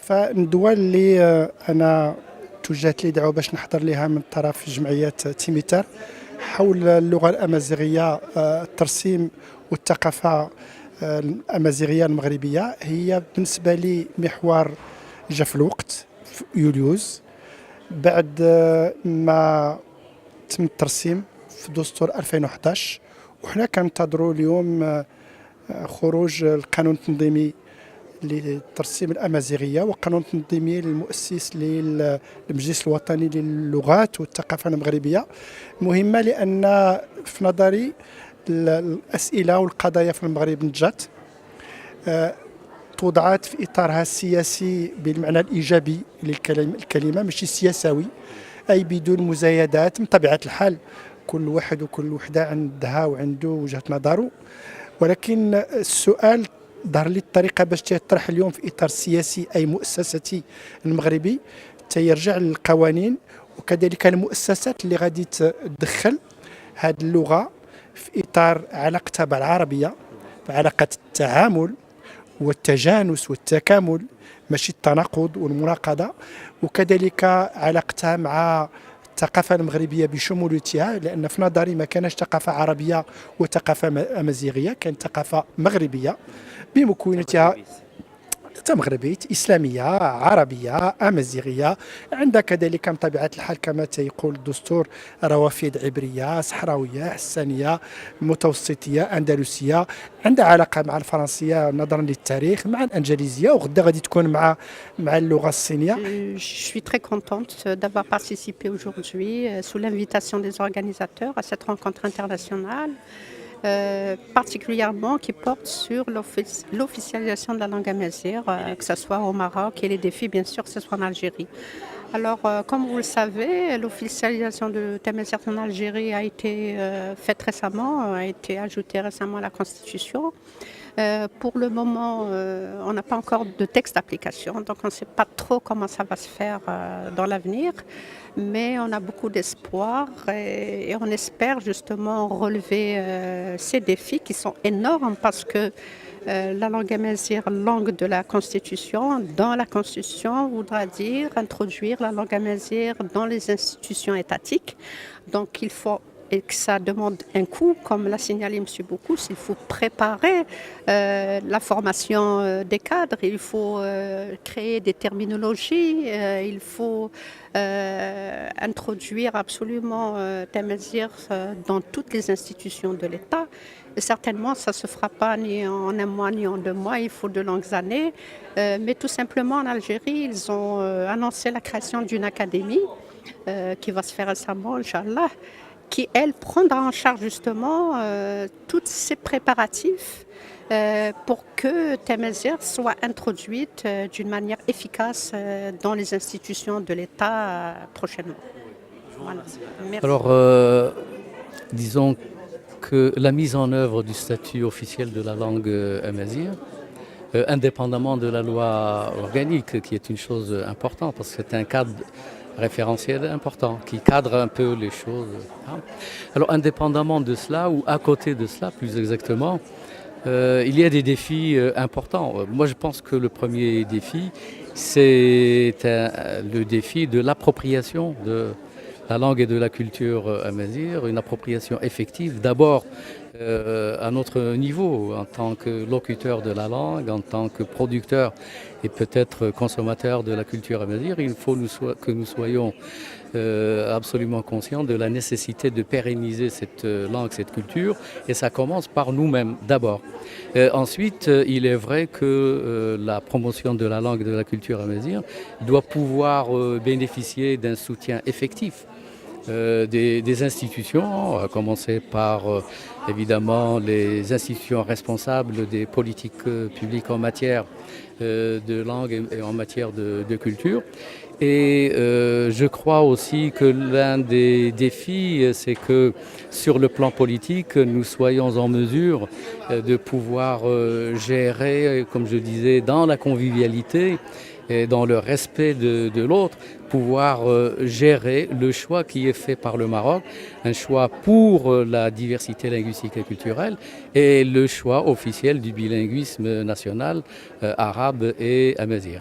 فالدول اللي انا توجهت لي دعوه باش نحضر لها من طرف جمعيه تيميتر حول اللغه الامازيغيه، الترسيم والثقافه الامازيغيه المغربيه، هي بالنسبه لي محور جا في الوقت في يوليوز بعد ما تم الترسيم في دستور 2011. وحنا كننتظروا اليوم خروج القانون التنظيمي للترسيم الأمازيغية والقانون التنظيمي المؤسس للمجلس الوطني للغات والثقافة المغربية. مهمة لأن في نظري الأسئلة والقضايا في المغرب نجات توضعات في إطارها السياسي بالمعنى الإيجابي للكلمة، ماشي سياسوي، أي بدون مزايدات. من طبيعة الحال كل واحد وكل وحدة عندها وعنده وجهة نظره، ولكن السؤال ظهر لي الطريقة باش تطرح اليوم في إطار سياسي أي مؤسساتي المغربي تيرجع للقوانين وكذلك المؤسسات اللي غادي تدخل هذه اللغة في إطار علاقتها بالعربية، علاقة التعامل والتجانس والتكامل، ماشي التناقض والمناقضة، وكذلك علاقتها مع الثقافة المغربية بشموليتها، لأن في نظري ما كانش ثقافة عربية وثقافة أمازيغية، كانت ثقافة مغربية بمكوناتها مغربية إسلامية عربية أمازيغية. عندها كذلك من طبيعة الحال كما يقول الدستور روافد عبرية صحراوية حسانية متوسطية أندلسية، عندها علاقة مع الفرنسية نظرا للتاريخ، مع الأنجليزية، وغدا غادي تكون مع اللغة الصينية. Je suis très contente d'avoir participé aujourd'hui sous l'invitation des organisateurs à cette rencontre internationale. Particulièrement qui porte sur l'officialisation de la langue amazigh, que ce soit au Maroc et les défis bien sûr que ce soit en Algérie. Alors comme vous le savez, l'officialisation de Tamazight en Algérie a été faite récemment, a été ajoutée récemment à la Constitution. Pour le moment, on n'a pas encore de texte d'application, donc on ne sait pas trop comment ça va se faire dans l'avenir. Mais on a beaucoup d'espoir et on espère justement relever ces défis qui sont énormes parce que la langue amazigh, langue de la Constitution, dans la Constitution voudra dire introduire la langue amazigh dans les institutions étatiques. Donc il faut et que ça demande un coût, comme l'a signalé M. Bokous, il faut préparer la formation des cadres, il faut créer des terminologies, il faut introduire absolument Tamazight dans toutes les institutions de l'État. Et certainement, ça ne se fera pas ni en un mois ni en 2 mois, il faut de longues années. Mais tout simplement, en Algérie, ils ont annoncé la création d'une académie qui va se faire récemment, Inch'Allah, qui, elle, prendra en charge justement tous ces préparatifs pour que Tamazight soit introduite d'une manière efficace dans les institutions de l'État prochainement. Voilà. Merci. Alors, disons que la mise en œuvre du statut officiel de la langue amazigh, indépendamment de la loi organique, qui est une chose importante, parce que c'est un cadre référentiel important qui cadre un peu les choses. Alors indépendamment de cela, ou à côté de cela plus exactement, il y a des défis importants. Moi je pense que le premier défi, c'est le défi de l'appropriation de la langue et de la culture amazigh, une appropriation effective d'abord à notre niveau, en tant que locuteur de la langue, en tant que producteur et peut-être consommateur de la culture amazigh. Il faut que nous soyons absolument conscients de la nécessité de pérenniser cette langue, cette culture, et ça commence par nous-mêmes d'abord. Ensuite, il est vrai que la promotion de la langue et de la culture amazigh doit pouvoir bénéficier d'un soutien effectif des institutions, à commencer par évidemment les institutions responsables des politiques publiques en matière de langue et en matière de culture. Et je crois aussi que l'un des défis, c'est que sur le plan politique, nous soyons en mesure de pouvoir gérer, comme je disais, dans la convivialité et dans le respect de l'autre, pouvoir gérer le choix qui est fait par le Maroc, un choix pour la diversité linguistique et culturelle et le choix officiel du bilinguisme national arabe et amazigh.